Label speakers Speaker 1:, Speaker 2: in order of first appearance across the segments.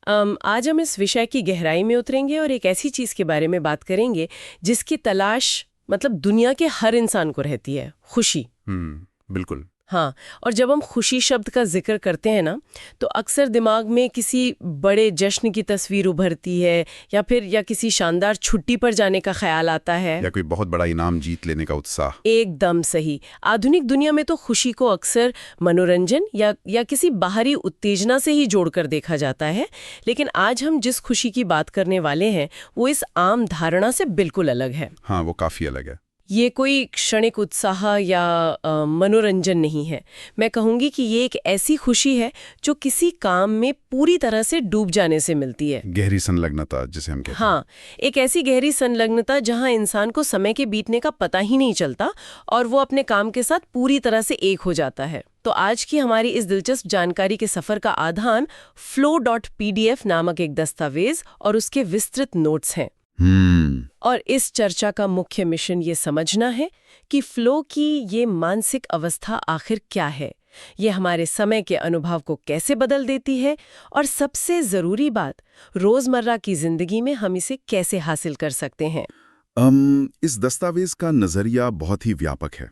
Speaker 1: आज हम इस विषय की गहराई में उतरेंगे और एक ऐसी चीज के बारे में बात करेंगे जिसकी तलाश मतलब दुनिया के हर इंसान को रहती है, खुशी।
Speaker 2: बिल्कुल।
Speaker 1: हाँ, और जब हम खुशी शब्द का जिक्र करते हैं ना, तो अक्सर दिमाग में किसी बड़े जश्न की तस्वीर उभरती है या किसी शानदार छुट्टी पर जाने का ख्याल आता है,
Speaker 2: या कोई बहुत बड़ा इनाम जीत लेने का उत्साह।
Speaker 1: एकदम सही। आधुनिक दुनिया में तो खुशी को अक्सर मनोरंजन या किसी बाहरी उत्तेजना से ही जोड़कर देखा जाता है, लेकिन आज हम जिस खुशी की बात करने वाले हैं वो इस आम धारणा से बिल्कुल अलग है।
Speaker 2: हाँ, वो काफी अलग है।
Speaker 1: ये कोई क्षणिक उत्साह या मनोरंजन नहीं है। मैं कहूँगी कि ये एक ऐसी खुशी है जो किसी काम में पूरी तरह से डूब जाने से मिलती है।
Speaker 2: गहरी संलग्नता जिसे हम कहते हैं।
Speaker 1: हाँ, एक ऐसी गहरी संलग्नता जहाँ इंसान को समय के बीतने का पता ही नहीं चलता और वो अपने काम के साथ पूरी तरह से एक हो जाता है। तो आज की हमारी इस दिलचस्प जानकारी के सफर का आधार flow.pdf नामक एक दस्तावेज और उसके विस्तृत नोट्स हैं। और इस चर्चा का मुख्य मिशन ये समझना है कि फ्लो की ये मानसिक अवस्था आखिर क्या है, ये हमारे समय के अनुभव को कैसे बदल देती है और सबसे जरूरी बात, रोजमर्रा की जिंदगी में हम इसे कैसे हासिल कर सकते हैं।
Speaker 2: इस दस्तावेज का नजरिया बहुत ही व्यापक है।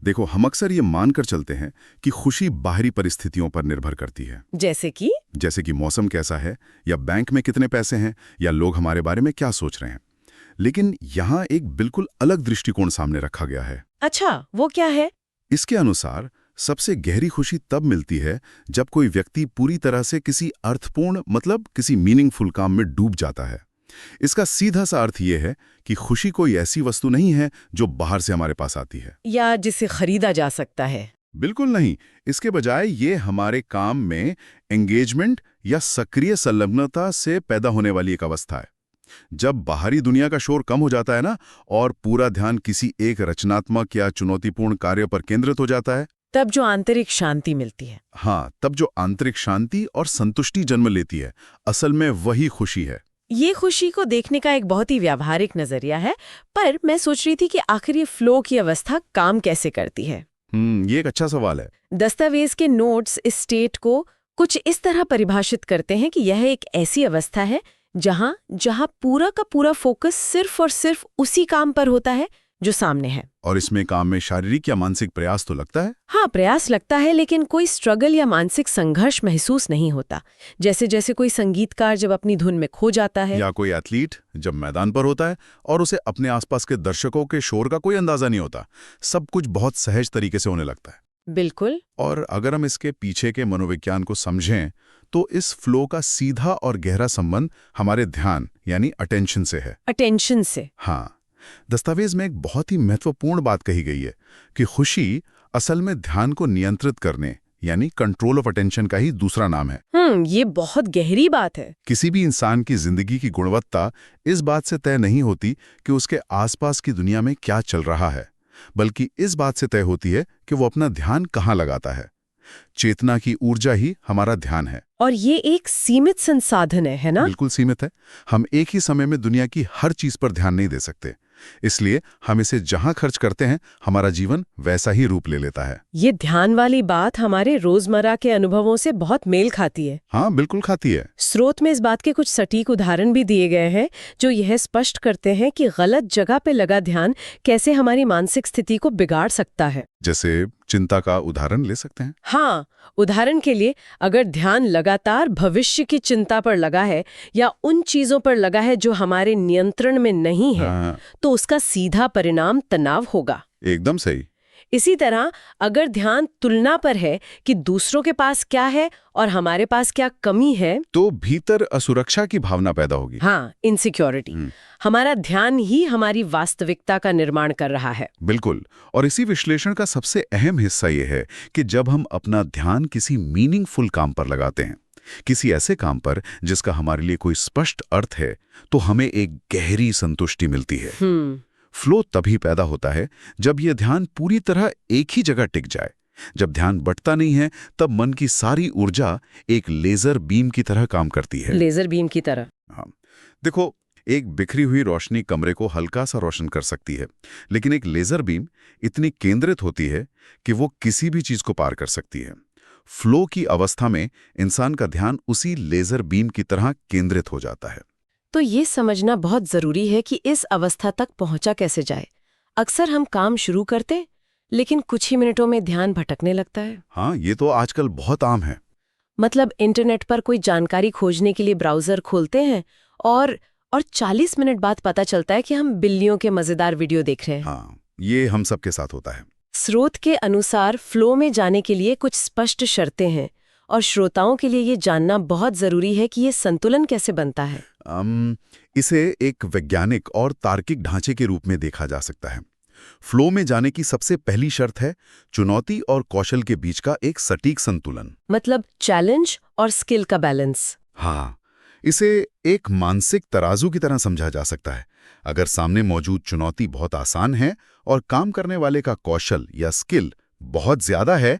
Speaker 2: देखो, हम अक्सर ये मानकर चलते हैं कि खुशी बाहरी परिस्थितियों पर निर्भर करती है, जैसे कि मौसम कैसा है या बैंक में कितने पैसे हैं या लोग हमारे बारे में क्या सोच रहे हैं। लेकिन यहाँ एक बिल्कुल अलग दृष्टिकोण सामने रखा गया है।
Speaker 1: अच्छा, वो क्या है?
Speaker 2: इसके अनुसार सबसे गहरी खुशी तब मिलती है जब कोई व्यक्ति पूरी तरह से किसी अर्थपूर्ण मतलब किसी मीनिंगफुल काम में डूब जाता है। इसका सीधा सा अर्थ ये है कि खुशी कोई ऐसी वस्तु नहीं है जो बाहर से हमारे पास आती है
Speaker 1: या जिसे खरीदा जा सकता है।
Speaker 2: बिल्कुल नहीं। इसके बजाय ये हमारे काम में एंगेजमेंट या सक्रिय संलग्नता से पैदा होने वाली एक अवस्था है। जब बाहरी दुनिया का शोर कम हो जाता है ना और पूरा ध्यान किसी एक रचनात्मक या चुनौतीपूर्ण कार्य पर केंद्रित हो जाता है,
Speaker 1: तब जो आंतरिक शांति मिलती है।
Speaker 2: हाँ, तब जो आंतरिक शांति और संतुष्टि जन्म लेती है, असल में वही खुशी है।
Speaker 1: ये खुशी को देखने का एक बहुत ही व्यावहारिक नजरिया है, पर मैं सोच रही थी कि आखिर ये फ्लो की अवस्था काम कैसे करती है।
Speaker 2: ये एक अच्छा सवाल है।
Speaker 1: दस्तावेज के नोट्स इस स्टेट को कुछ इस तरह परिभाषित करते हैं कि यह एक ऐसी अवस्था है जहां पूरा का पूरा फोकस सिर्फ और सिर्फ उसी काम पर होता है जो सामने है।
Speaker 2: और इसमें काम में शारीरिक या मानसिक प्रयास तो लगता है?
Speaker 1: हाँ, प्रयास लगता है, लेकिन कोई स्ट्रगल या मानसिक संघर्ष महसूस नहीं होता। जैसे कोई संगीतकार जब अपनी धुन में खो जाता है,
Speaker 2: या कोई एथलीट जब मैदान पर होता है और उसे अपने आसपास के दर्शकों के शोर का कोई अंदाजा नहीं होता। सब कुछ बहुत सहज तरीके से होने लगता है।
Speaker 1: बिल्कुल।
Speaker 2: और अगर हम इसके पीछे के मनोविज्ञान को समझें तो इस फ्लो का सीधा और गहरा संबंध हमारे ध्यान यानी अटेंशन से है।
Speaker 1: अटेंशन से?
Speaker 2: हाँ। दस्तावेज में एक बहुत ही महत्वपूर्ण बात कही गई है कि खुशी असल में ध्यान को नियंत्रित करने यानी कंट्रोल ऑफ अटेंशन का ही दूसरा नाम है।
Speaker 1: ये बहुत गहरी बात है।
Speaker 2: किसी भी इंसान की जिंदगी की गुणवत्ता इस बात से तय नहीं होती कि उसके आसपास की दुनिया में क्या चल रहा है, बल्कि इस बात से तय होती है कि वो अपना ध्यान कहाँ लगाता है। चेतना की ऊर्जा ही हमारा ध्यान है।
Speaker 1: और ये एक सीमित संसाधन है ना?
Speaker 2: बिल्कुल सीमित है। हम एक ही समय में दुनिया की हर चीज पर ध्यान नहीं दे सकते, इसलिए हम इसे जहां खर्च करते हैं हमारा जीवन वैसा ही रूप ले लेता है।
Speaker 1: ये ध्यान वाली बात हमारे रोजमर्रा के अनुभवों से बहुत मेल खाती है।
Speaker 2: हाँ, बिल्कुल खाती है।
Speaker 1: स्रोत में इस बात के कुछ सटीक उदाहरण भी दिए गए हैं जो यह स्पष्ट करते हैं कि गलत जगह पे लगा ध्यान कैसे हमारी मानसिक स्थिति को बिगाड़ सकता है।
Speaker 2: जैसे चिंता का उदाहरण ले सकते हैं।
Speaker 1: हाँ, उदाहरण के लिए अगर ध्यान लगातार भविष्य की चिंता पर लगा है या उन चीजों पर लगा है जो हमारे नियंत्रण में नहीं है, तो उसका सीधा परिणाम तनाव होगा।
Speaker 2: एकदम सही।
Speaker 1: इसी तरह अगर ध्यान तुलना पर है कि दूसरों के पास क्या है और हमारे पास क्या कमी है,
Speaker 2: तो भीतर असुरक्षा की भावना पैदा होगी।
Speaker 1: हाँ, इनसिक्योरिटी। हमारा ध्यान ही हमारी वास्तविकता का निर्माण कर रहा है।
Speaker 2: बिल्कुल। और इसी विश्लेषण का सबसे अहम हिस्सा यह है कि जब हम अपना ध्यान किसी मीनिंगफुल काम पर लगाते हैं, किसी ऐसे काम पर जिसका हमारे लिए कोई स्पष्ट अर्थ है, तो हमें एक गहरी संतुष्टि मिलती है। फ्लो तभी पैदा होता है जब यह ध्यान पूरी तरह एक ही जगह टिक जाए। जब ध्यान बंटता नहीं है, तब मन की सारी ऊर्जा एक लेजर बीम की तरह काम करती है।
Speaker 1: लेजर बीम की तरह?
Speaker 2: हाँ, देखो, एक बिखरी हुई रोशनी कमरे को हल्का सा रोशन कर सकती है, लेकिन एक लेजर बीम इतनी केंद्रित होती है कि वो किसी भी चीज को पार कर सकती है। फ्लो की अवस्था में इंसान का ध्यान उसी लेजर बीम की तरह केंद्रित हो जाता है।
Speaker 1: तो ये समझना बहुत जरूरी है कि इस अवस्था तक पहुंचा कैसे जाए। अक्सर हम काम शुरू करते लेकिन कुछ ही मिनटों में ध्यान भटकने लगता है।
Speaker 2: हाँ, ये तो आजकल बहुत आम है।
Speaker 1: मतलब इंटरनेट पर कोई जानकारी खोजने के लिए ब्राउजर खोलते हैं और 40 मिनट बाद पता चलता है कि हम बिल्लियों के मजेदार वीडियो देख रहे हैं।
Speaker 2: हाँ, ये हम सबके साथ होता है।
Speaker 1: स्रोत के अनुसार फ्लो में जाने के लिए कुछ स्पष्ट शर्तें हैं और श्रोताओं के लिए ये जानना बहुत जरूरी है कि ये संतुलन कैसे बनता है।
Speaker 2: इसे एक वैज्ञानिक और तार्किक ढांचे के रूप में देखा जा सकता है। फ्लो में जाने की सबसे पहली शर्त है चुनौती और कौशल के बीच का एक सटीक संतुलन।
Speaker 1: मतलब चैलेंज और स्किल का बैलेंस।
Speaker 2: हाँ, इसे एक मानसिक तराजू की तरह समझा जा सकता है। अगर सामने मौजूद चुनौती बहुत आसान है और काम करने वाले का कौशल या स्किल बहुत ज्यादा है,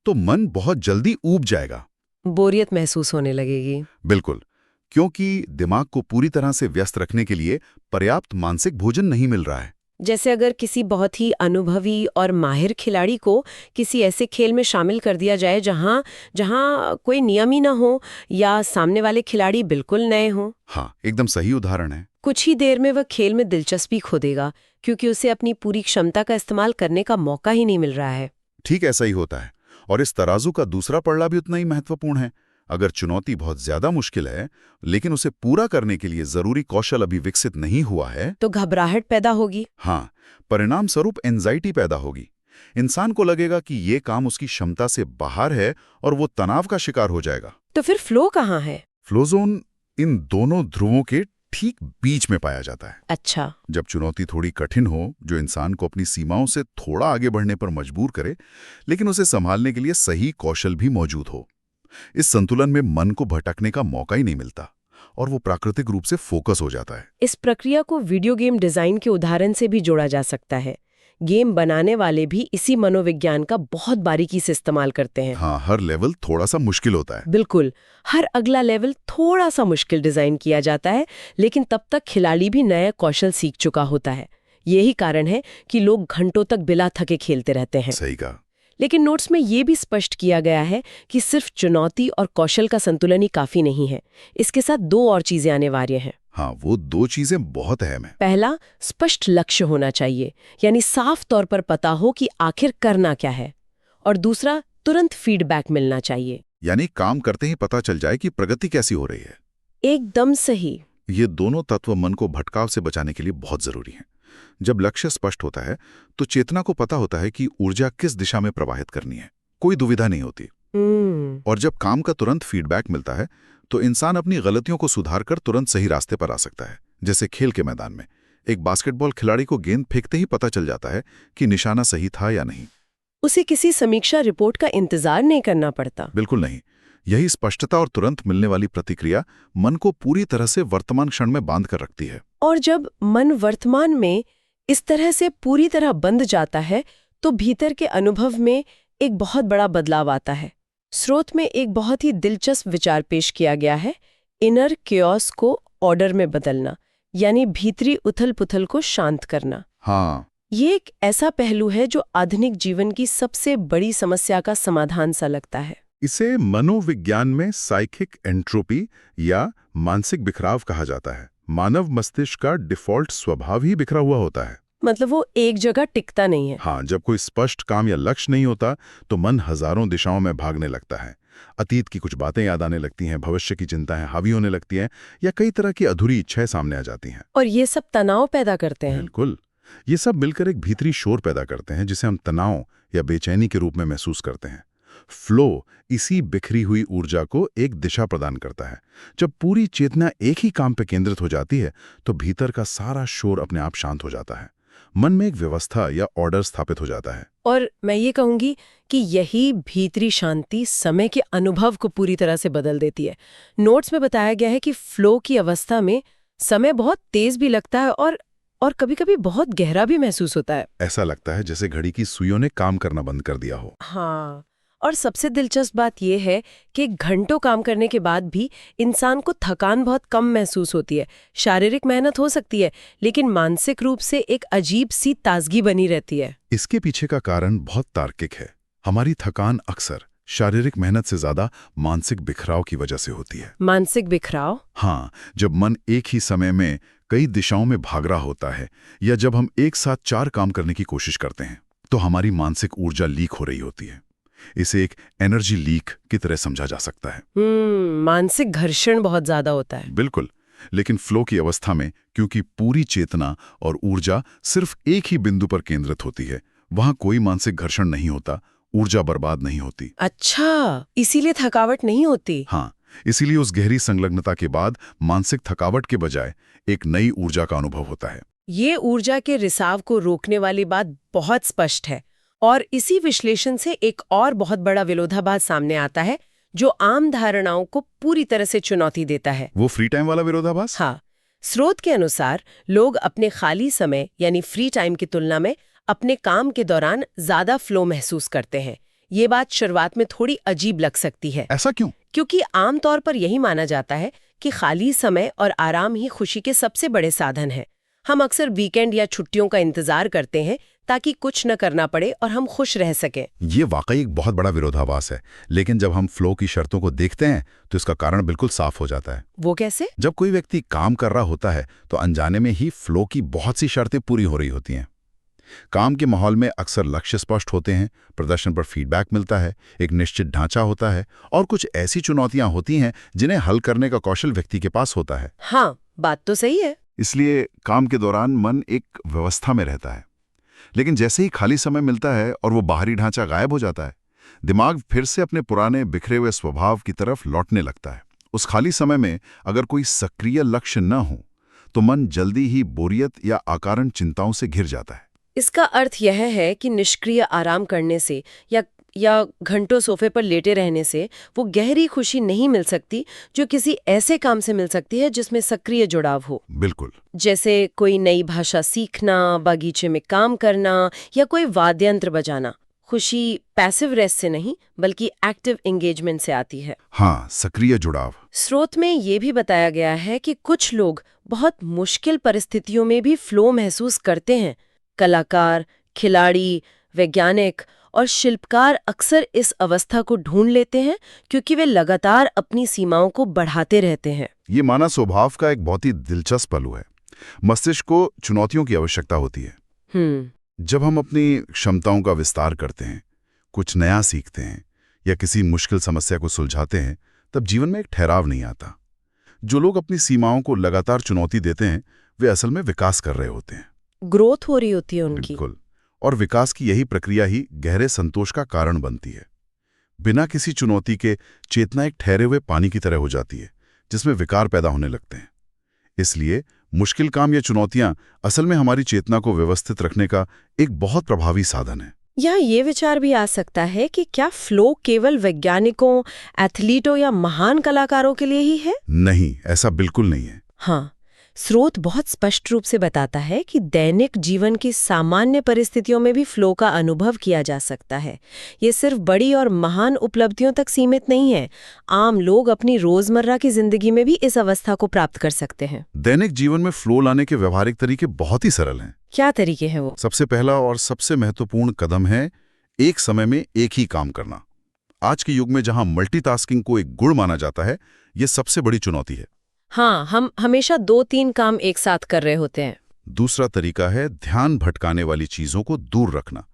Speaker 2: तो मन बहुत जल्दी ऊब जाएगा,
Speaker 1: बोरियत महसूस होने लगेगी।
Speaker 2: बिल्कुल, क्योंकि दिमाग को पूरी तरह से व्यस्त रखने के लिए पर्याप्त मानसिक भोजन नहीं मिल रहा है।
Speaker 1: जैसे अगर किसी बहुत ही अनुभवी और माहिर खिलाड़ी को किसी ऐसे खेल में शामिल कर दिया जाए जहां कोई नियम ही ना हो या सामने वाले खिलाड़ी बिल्कुल नए हों।
Speaker 2: हाँ, एकदम सही उदाहरण है।
Speaker 1: कुछ ही देर में वह खेल में दिलचस्पी खो देगा क्योंकि उसे अपनी पूरी क्षमता का इस्तेमाल करने का मौका ही नहीं मिल रहा है।
Speaker 2: ठीक ऐसा ही होता है। और इस तराजू का दूसरा पड़ला भी उतना ही महत्वपूर्ण है। अगर चुनौती बहुत ज्यादा मुश्किल है लेकिन उसे पूरा करने के लिए जरूरी कौशल अभी विकसित नहीं हुआ है,
Speaker 1: तो घबराहट पैदा होगी।
Speaker 2: हाँ, परिणाम स्वरूप एंजाइटी पैदा होगी। इंसान को लगेगा कि ये काम उसकी क्षमता से बाहर है और वो तनाव का शिकार हो जाएगा।
Speaker 1: तो फिर फ्लो कहाँ है?
Speaker 2: फ्लो जोन इन दोनों ध्रुवों के ठीक बीच में पाया जाता है।
Speaker 1: अच्छा।
Speaker 2: जब चुनौती थोड़ी कठिन हो, जो इंसान को अपनी सीमाओं से थोड़ा आगे बढ़ने पर मजबूर करे, लेकिन उसे संभालने के लिए सही कौशल भी मौजूद हो। इस संतुलन में मन को भटकने का मौका ही नहीं मिलता और वो प्राकृतिक रूप से फोकस हो जाता है।
Speaker 1: इस प्रक्रिया को वीडियो गेम डिजाइन के उदाहरण से भी जोड़ा जा सकता है। गेम बनाने वाले भी इसी मनोविज्ञान का बहुत बारीकी से इस्तेमाल करते हैं।
Speaker 2: हाँ, हर लेवल थोड़ा सा मुश्किल होता है।
Speaker 1: बिल्कुल, हर अगला लेवल थोड़ा सा मुश्किल डिजाइन किया जाता है, लेकिन तब तक खिलाड़ी भी नया कौशल सीख चुका होता है। यही कारण है कि लोग घंटों तक बिना थके खेलते रहते हैं।
Speaker 2: सही कहा।
Speaker 1: लेकिन नोट्स में ये भी स्पष्ट किया गया है कि सिर्फ चुनौती और कौशल का संतुलन ही काफी नहीं है। इसके साथ दो और चीजें अनिवार्य हैं।
Speaker 2: हाँ, वो दो चीजें बहुत अहम है।
Speaker 1: पहला, स्पष्ट लक्ष्य होना चाहिए, यानी साफ तौर पर पता हो कि आखिर करना क्या है। और दूसरा, तुरंत फीडबैक मिलना चाहिए,
Speaker 2: यानी काम करते ही पता चल जाए कि प्रगति कैसी हो रही है।
Speaker 1: एकदम सही।
Speaker 2: ये दोनों तत्व मन को भटकाव से बचाने के लिए बहुत जरूरी हैं। जब लक्ष्य स्पष्ट होता है तो चेतना को पता होता है कि ऊर्जा किस दिशा में प्रवाहित करनी है, कोई दुविधा नहीं होती। और जब काम का तुरंत फीडबैक मिलता है तो इंसान अपनी गलतियों को सुधार कर तुरंत सही रास्ते पर आ सकता है। जैसे खेल के मैदान में एक बास्केटबॉल खिलाड़ी को गेंद फेंकते ही पता चल जाता है कि निशाना सही था या नहीं।
Speaker 1: उसे किसी समीक्षा रिपोर्ट का इंतजार नहीं करना पड़ता।
Speaker 2: बिल्कुल नहीं। यही स्पष्टता और तुरंत मिलने वाली प्रतिक्रिया मन को पूरी तरह से वर्तमान क्षण में बांध कर रखती है।
Speaker 1: और जब मन वर्तमान में इस तरह से पूरी तरह बंध जाता है तो भीतर के अनुभव में एक बहुत बड़ा बदलाव आता है। स्रोत में एक बहुत ही दिलचस्प विचार पेश किया गया है, इनर केओस को ऑर्डर में बदलना, यानी भीतरी उथल-पुथल को शांत करना।
Speaker 2: हाँ,
Speaker 1: ये एक ऐसा पहलू है जो आधुनिक जीवन की सबसे बड़ी समस्या का समाधान सा लगता है।
Speaker 2: इसे मनोविज्ञान में साइकिक एंट्रोपी या मानसिक बिखराव कहा जाता है। मानव मस्तिष्क का डिफॉल्ट स्वभाव ही बिखरा हुआ होता है।
Speaker 1: मतलब वो एक जगह टिकता नहीं है।
Speaker 2: हाँ, जब कोई स्पष्ट काम या लक्ष्य नहीं होता तो मन हजारों दिशाओं में भागने लगता है। अतीत की कुछ बातें याद आने लगती हैं, भविष्य की चिंताएं हावी होने लगती हैं या कई तरह की अधूरी इच्छाएं सामने आ जाती हैं।
Speaker 1: और ये सब तनाव पैदा करते हैं।
Speaker 2: बिल्कुल, ये सब मिलकर एक भीतरी शोर पैदा करते हैं जिसे हम तनाव या बेचैनी के रूप में महसूस करते हैं। फ्लो इसी बिखरी हुई ऊर्जा को एक दिशा प्रदान करता है। जब पूरी चेतना एक ही काम पर केंद्रित हो जाती है तो भीतर का सारा शोर अपने आप शांत हो जाता है। मन में एक व्यवस्था या ऑर्डर स्थापित हो जाता है।
Speaker 1: और मैं ये कहूंगी कि यही भीतरी शांति समय के अनुभव को पूरी तरह से बदल देती है। नोट्स में बताया गया है कि फ्लो की अवस्था में समय बहुत तेज भी लगता है और कभी-कभी बहुत गहरा भी महसूस होता है।
Speaker 2: ऐसा लगता है जैसे घड़ी की सुइयों ने काम करना बंद कर दिया हो।
Speaker 1: हाँ, और सबसे दिलचस्प बात यह है कि घंटों काम करने के बाद भी इंसान को थकान बहुत कम महसूस होती है। शारीरिक मेहनत हो सकती है लेकिन मानसिक रूप से एक अजीब सी ताजगी बनी रहती है।
Speaker 2: इसके पीछे का कारण बहुत तार्किक है। हमारी थकान अक्सर शारीरिक मेहनत से ज्यादा मानसिक बिखराव की वजह से होती है।
Speaker 1: मानसिक बिखराव?
Speaker 2: हाँ, जब मन एक ही समय में कई दिशाओं में भाग रहा होता है या जब हम एक साथ 4 काम करने की कोशिश करते हैं तो हमारी मानसिक ऊर्जा लीक हो रही होती है। इसे एक एनर्जी लीक की तरह समझा जा सकता है।
Speaker 1: मानसिक घर्षण बहुत ज्यादा होता है।
Speaker 2: बिल्कुल, लेकिन फ्लो की अवस्था में क्योंकि पूरी चेतना और ऊर्जा सिर्फ एक ही बिंदु पर केंद्रित होती है, वहां कोई मानसिक घर्षण नहीं होता, ऊर्जा बर्बाद नहीं होती।
Speaker 1: अच्छा, इसीलिए थकावट नहीं होती।
Speaker 2: हाँ, इसीलिए उस गहरी संलग्नता के बाद मानसिक थकावट के बजाय एक नई ऊर्जा का अनुभव होता है।
Speaker 1: ये ऊर्जा के रिसाव को रोकने वाली बात बहुत स्पष्ट है और इसी विश्लेषण से एक और बहुत बड़ा विरोधाभास सामने आता है जो आम धारणाओं को पूरी तरह से चुनौती देता है।
Speaker 2: वो फ्री टाइम वाला विरोधाभास?
Speaker 1: हाँ, स्रोत के अनुसार लोग अपने खाली समय यानी फ्री टाइम की तुलना में अपने काम के दौरान ज्यादा फ्लो महसूस करते हैं। ये बात शुरुआत में थोड़ी अजीब लग सकती है।
Speaker 2: ऐसा क्यों?
Speaker 1: क्योंकि आमतौर पर यही माना जाता है कि खाली समय और आराम ही खुशी के सबसे बड़े साधन हैं। हम अक्सर वीकेंड या छुट्टियों का इंतजार करते हैं ताकि कुछ न करना पड़े और हम खुश रह सकें।
Speaker 2: ये वाकई एक बहुत बड़ा विरोधाभास है, लेकिन जब हम फ्लो की शर्तों को देखते हैं तो इसका कारण बिल्कुल साफ हो जाता है।
Speaker 1: वो कैसे?
Speaker 2: जब कोई व्यक्ति काम कर रहा होता है तो अनजाने में ही फ्लो की बहुत सी शर्तें पूरी हो रही होती हैं। काम के माहौल में अक्सर लक्ष्य स्पष्ट होते हैं, प्रदर्शन पर फीडबैक मिलता है, एक निश्चित ढांचा होता है और कुछ ऐसी चुनौतियां होती हैं जिन्हें हल करने का कौशल व्यक्ति के पास होता है।
Speaker 1: हाँ, बात तो सही है।
Speaker 2: इसलिए काम के दौरान मन एक व्यवस्था में रहता है, लेकिन जैसे ही खाली समय मिलता है और वो बाहरी ढांचा गायब हो जाता है, दिमाग फिर से अपने पुराने बिखरे हुए स्वभाव की तरफ लौटने लगता है। उस खाली समय में अगर कोई सक्रिय लक्ष्य न हो तो मन जल्दी ही बोरियत या अकारण चिंताओं से घिर जाता है।
Speaker 1: इसका अर्थ यह है कि निष्क्रिय आराम करने से या घंटों सोफे पर लेटे रहने से वो गहरी खुशी नहीं मिल सकती जो किसी ऐसे काम से मिल सकती है जिसमें सक्रिय जुड़ाव हो।
Speaker 2: बिल्कुल।
Speaker 1: जैसे कोई नई भाषा सीखना, बगीचे में काम करना या कोई वाद्य यंत्र बजाना। खुशी पैसिव रेस्ट से नहीं बल्कि एक्टिव एंगेजमेंट से आती है।
Speaker 2: हाँ, सक्रिय जुड़ाव।
Speaker 1: स्रोत में ये भी बताया गया है कि कुछ लोग बहुत मुश्किल परिस्थितियों में भी फ्लो महसूस करते हैं। कलाकार, खिलाड़ी, वैज्ञानिक और शिल्पकार अक्सर इस अवस्था को ढूंढ लेते हैं क्योंकि वे लगातार अपनी सीमाओं को बढ़ाते रहते हैं।
Speaker 2: ये मानव स्वभाव का एक बहुत ही दिलचस्प पहलू है। मस्तिष्क को चुनौतियों की आवश्यकता होती है। जब हम अपनी क्षमताओं का विस्तार करते हैं, कुछ नया सीखते हैं या किसी मुश्किल समस्या को सुलझाते हैं, तब जीवन में एक ठहराव नहीं आता। जो लोग अपनी सीमाओं को लगातार चुनौती देते हैं वे असल में विकास कर रहे होते हैं,
Speaker 1: ग्रोथ हो रही होती है उनकी।
Speaker 2: बिल्कुल। और विकास की यही प्रक्रिया ही गहरे संतोष का कारण बनती है। बिना किसी चुनौती के चेतना एक ठहरे हुए पानी की तरह हो जाती है जिसमें विकार पैदा होने लगते हैं। इसलिए मुश्किल काम या चुनौतियां असल में हमारी चेतना को व्यवस्थित रखने का एक बहुत प्रभावी साधन है।
Speaker 1: या ये विचार भी आ सकता है कि क्या फ्लो केवल वैज्ञानिकों, एथलीटों या महान कलाकारों के लिए ही है?
Speaker 2: नहीं, ऐसा बिल्कुल नहीं है।
Speaker 1: हाँ, स्रोत बहुत स्पष्ट रूप से बताता है कि दैनिक जीवन की सामान्य परिस्थितियों में भी फ्लो का अनुभव किया जा सकता है। ये सिर्फ बड़ी और महान उपलब्धियों तक सीमित नहीं है। आम लोग अपनी रोजमर्रा की जिंदगी में भी इस अवस्था को प्राप्त कर सकते हैं।
Speaker 2: दैनिक जीवन में फ्लो लाने के व्यवहारिक तरीके बहुत ही सरल हैं।
Speaker 1: क्या तरीके हैं वो?
Speaker 2: सबसे पहला और सबसे महत्वपूर्ण कदम है एक समय में एक ही काम करना। आज के युग में जहां मल्टीटास्किंग को एक गुण माना जाता है, ये सबसे बड़ी चुनौती है।
Speaker 1: हाँ, हम हमेशा 2-3 काम एक साथ कर रहे होते हैं।
Speaker 2: दूसरा तरीका है ध्यान भटकाने वाली चीजों को दूर रखना।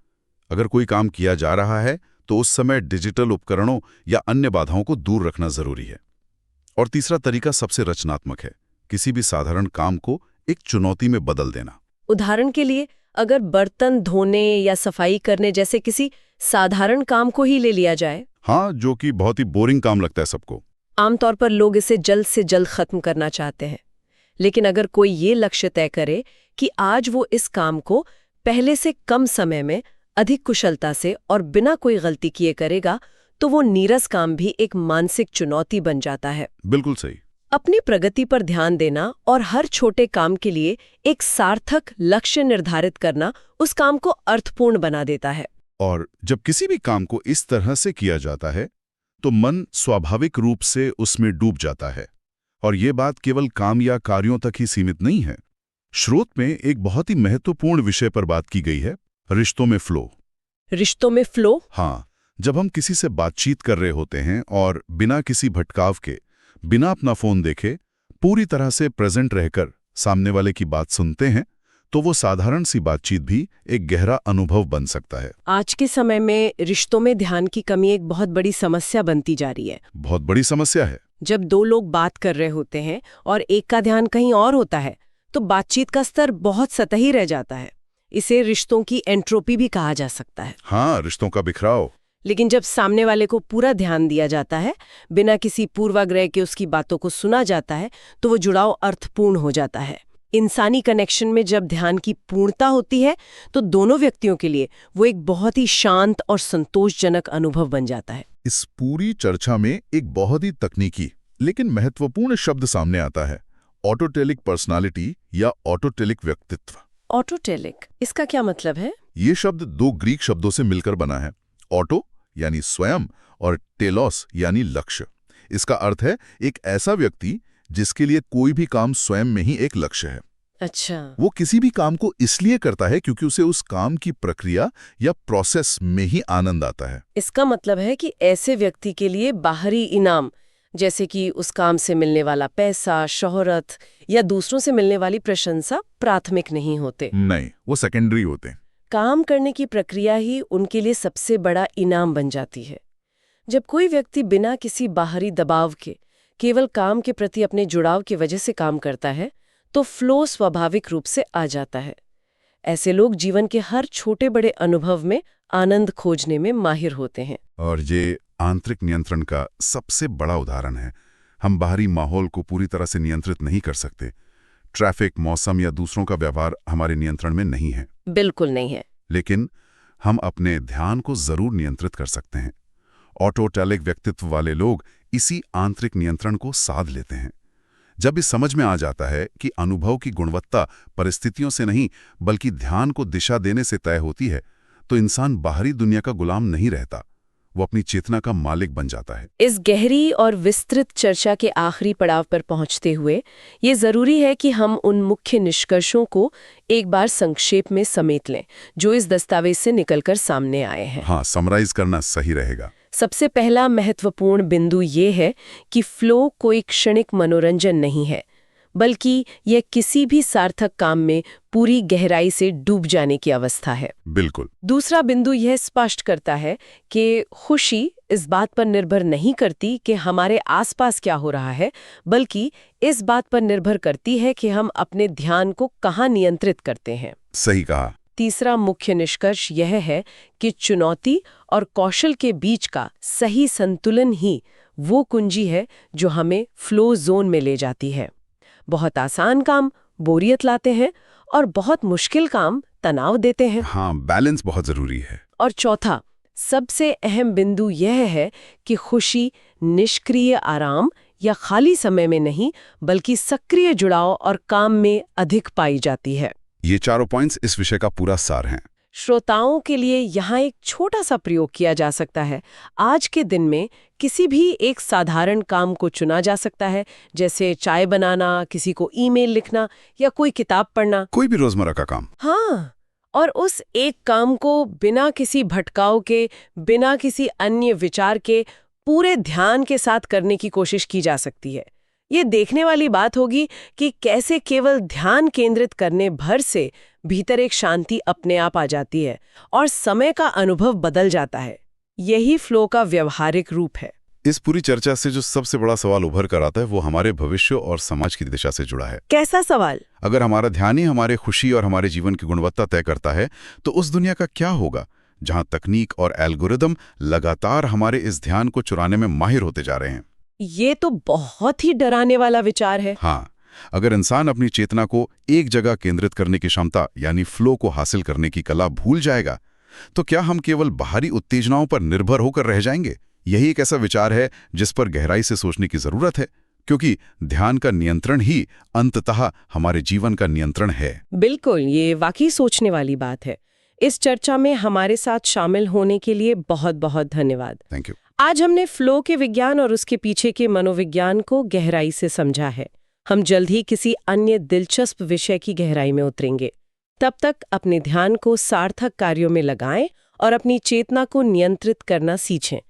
Speaker 2: अगर कोई काम किया जा रहा है तो उस समय डिजिटल उपकरणों या अन्य बाधाओं को दूर रखना जरूरी है। और तीसरा तरीका सबसे रचनात्मक है, किसी भी साधारण काम को एक चुनौती में बदल देना।
Speaker 1: उदाहरण के लिए अगर बर्तन धोने या सफाई करने जैसे किसी साधारण काम को ही ले लिया जाए।
Speaker 2: हाँ, जो कि बहुत ही बोरिंग काम लगता है सबको।
Speaker 1: आमतौर पर लोग इसे जल्द से जल्द खत्म करना चाहते हैं, लेकिन अगर कोई ये लक्ष्य तय करे कि आज वो इस काम को पहले से कम समय में अधिक कुशलता से और बिना कोई गलती किए करेगा, तो वो नीरस काम भी एक मानसिक चुनौती बन जाता है।
Speaker 2: बिल्कुल सही।
Speaker 1: अपनी प्रगति पर ध्यान देना और हर छोटे काम के लिए एक सार्थक लक्ष्य निर्धारित करना उस काम को अर्थपूर्ण बना देता है।
Speaker 2: और जब किसी भी काम को इस तरह से किया जाता है तो मन स्वाभाविक रूप से उसमें डूब जाता है। और ये बात केवल काम या कार्यों तक ही सीमित नहीं है। स्रोत में एक बहुत ही महत्वपूर्ण विषय पर बात की गई है, रिश्तों में फ्लो।
Speaker 1: रिश्तों में फ्लो?
Speaker 2: हाँ, जब हम किसी से बातचीत कर रहे होते हैं और बिना किसी भटकाव के, बिना अपना फोन देखे, पूरी तरह से प्रेजेंट रहकर सामने वाले की बात सुनते हैं, तो वो साधारण सी बातचीत भी एक गहरा अनुभव बन सकता है।
Speaker 1: आज के समय में रिश्तों में ध्यान की कमी एक बहुत बड़ी समस्या बनती जा रही है।
Speaker 2: बहुत बड़ी समस्या है।
Speaker 1: जब दो लोग बात कर रहे होते हैं और एक का ध्यान कहीं और होता है, तो बातचीत का स्तर बहुत सतही रह जाता है। इसे रिश्तों की एंट्रोपी भी कहा जा सकता है।
Speaker 2: हाँ, रिश्तों का बिखराव।
Speaker 1: लेकिन जब सामने वाले को पूरा ध्यान दिया जाता है, बिना किसी पूर्वाग्रह के उसकी बातों को सुना जाता है, तो वो जुड़ाव अर्थपूर्ण हो जाता है। इंसानी कनेक्शन में जब ध्यान की पूर्णता होती है, तो दोनों व्यक्तियों के लिए वो एक बहुत ही शांत और संतोषजनक अनुभव बन जाता है।
Speaker 2: इस पूरी चर्चा में एक बहुत ही तकनीकी लेकिन महत्वपूर्ण शब्द सामने आता है, ऑटोटेलिक पर्सनालिटी या ऑटोटेलिक व्यक्तित्व।
Speaker 1: ऑटोटेलिक, इसका क्या मतलब है?
Speaker 2: ये शब्द दो ग्रीक शब्दों से मिलकर बना है। ऑटो यानी स्वयं और टेलोस यानी लक्ष्य। इसका अर्थ है एक ऐसा व्यक्ति जिसके लिए कोई भी काम स्वयं में ही एक लक्ष्य है।
Speaker 1: अच्छा।
Speaker 2: वो किसी भी काम को इसलिए करता है क्योंकि उसे उस काम की प्रक्रिया या प्रोसेस में ही आनंद आता है।
Speaker 1: इसका मतलब है कि ऐसे व्यक्ति के लिए बाहरी इनाम, जैसे कि उस काम से मिलने वाला पैसा, शोहरत या दूसरों से मिलने वाली प्रशंसा प्राथमिक नहीं होते।
Speaker 2: नहीं, वो सेकेंडरी होते हैं।
Speaker 1: काम करने की प्रक्रिया ही उनके लिए सबसे बड़ा इनाम बन जाती है। जब कोई व्यक्ति बिना किसी बाहरी दबाव के केवल काम के प्रति अपने जुड़ाव की वजह से काम करता है, तो फ्लो स्वाभाविक रूप से आ जाता है। ऐसे लोग जीवन के हर छोटे बड़े अनुभव में आनंद खोजने में माहिर होते हैं।
Speaker 2: और ये आंतरिक नियंत्रण का सबसे बड़ा उदाहरण है। हम बाहरी माहौल को पूरी तरह से नियंत्रित नहीं कर सकते। ट्रैफिक, मौसम या दूसरों का व्यवहार हमारे नियंत्रण में नहीं है।
Speaker 1: बिल्कुल नहीं है।
Speaker 2: लेकिन हम अपने ध्यान को जरूर नियंत्रित कर सकते हैं। ऑटोटेलिक व्यक्तित्व वाले लोग इसी आंतरिक नियंत्रण को साध लेते हैं। जब इस समझ में आ जाता है कि अनुभव की गुणवत्ता परिस्थितियों से नहीं बल्कि ध्यान को दिशा देने से तय होती है, तो इंसान बाहरी दुनिया का गुलाम नहीं रहता, वो अपनी चेतना का मालिक बन जाता है।
Speaker 1: इस गहरी और विस्तृत चर्चा के आखिरी पड़ाव पर पहुंचते हुए ये जरूरी है कि हम उन मुख्य निष्कर्षों को एक बार संक्षेप में समेट लें जो इस दस्तावेज से निकलकर सामने आए हैं।
Speaker 2: हाँ, समराइज करना सही रहेगा।
Speaker 1: सबसे पहला महत्वपूर्ण बिंदु ये है कि फ्लो कोई क्षणिक मनोरंजन नहीं है, बल्कि यह किसी भी सार्थक काम में पूरी गहराई से डूब जाने की अवस्था है।
Speaker 2: बिल्कुल।
Speaker 1: दूसरा बिंदु यह स्पष्ट करता है कि खुशी इस बात पर निर्भर नहीं करती कि हमारे आसपास क्या हो रहा है, बल्कि इस बात पर निर्भर करती है कि हम अपने ध्यान को कहाँ नियंत्रित करते हैं।
Speaker 2: सही कहा।
Speaker 1: तीसरा मुख्य निष्कर्ष यह है कि चुनौती और कौशल के बीच का सही संतुलन ही वो कुंजी है जो हमें फ्लो जोन में ले जाती है। बहुत आसान काम बोरियत लाते हैं और बहुत मुश्किल काम तनाव देते हैं।
Speaker 2: हाँ, बैलेंस बहुत जरूरी है।
Speaker 1: और चौथा सबसे अहम बिंदु यह है कि खुशी निष्क्रिय आराम या खाली समय में नहीं बल्कि सक्रिय जुड़ाव और काम में अधिक पाई जाती है।
Speaker 2: ये चारों पॉइंट्स इस विषय का पूरा सार हैं।
Speaker 1: श्रोताओं के लिए यहाँ एक छोटा सा प्रयोग किया जा सकता है। आज के दिन में किसी भी एक साधारण काम को चुना जा सकता है, जैसे चाय बनाना, किसी को ईमेल लिखना या कोई किताब पढ़ना।
Speaker 2: कोई भी रोजमर्रा का काम।
Speaker 1: हाँ, और उस एक काम को बिना किसी भटकाव के, बिना किसी अन्य विचार के, पूरे ध्यान के साथ करने की कोशिश की जा सकती है। ये देखने वाली बात होगी कि कैसे केवल ध्यान केंद्रित करने भर से भीतर एक शांति अपने आप आ जाती है और समय का अनुभव बदल जाता है। यही फ्लो का व्यवहारिक रूप है।
Speaker 2: इस पूरी चर्चा से जो सबसे बड़ा सवाल उभर कर आता है वो हमारे भविष्य और समाज की दिशा से जुड़ा है।
Speaker 1: कैसा सवाल?
Speaker 2: अगर हमारा ध्यान ही हमारे खुशी और हमारे जीवन की गुणवत्ता तय करता है, तो उस दुनिया का क्या होगा जहां तकनीक और एल्गोरिदम लगातार हमारे इस ध्यान को चुराने में माहिर होते जा रहे हैं।
Speaker 1: ये तो बहुत ही डराने वाला विचार है।
Speaker 2: हाँ, अगर इंसान अपनी चेतना को एक जगह केंद्रित करने की क्षमता यानी फ्लो को हासिल करने की कला भूल जाएगा, तो क्या हम केवल बाहरी उत्तेजनाओं पर निर्भर होकर रह जाएंगे? यही एक ऐसा विचार है जिस पर गहराई से सोचने की जरूरत है, क्योंकि ध्यान का नियंत्रण ही अंततः हमारे जीवन का नियंत्रण है।
Speaker 1: बिल्कुल, ये वाकई सोचने वाली बात है। इस चर्चा में हमारे साथ शामिल होने के लिए बहुत बहुत धन्यवाद।
Speaker 2: Thank you.
Speaker 1: आज हमने फ्लो के विज्ञान और उसके पीछे के मनोविज्ञान को गहराई से समझा है। हम जल्द ही किसी अन्य दिलचस्प विषय की गहराई में उतरेंगे। तब तक अपने ध्यान को सार्थक कार्यों में लगाएं और अपनी चेतना को नियंत्रित करना सीखें।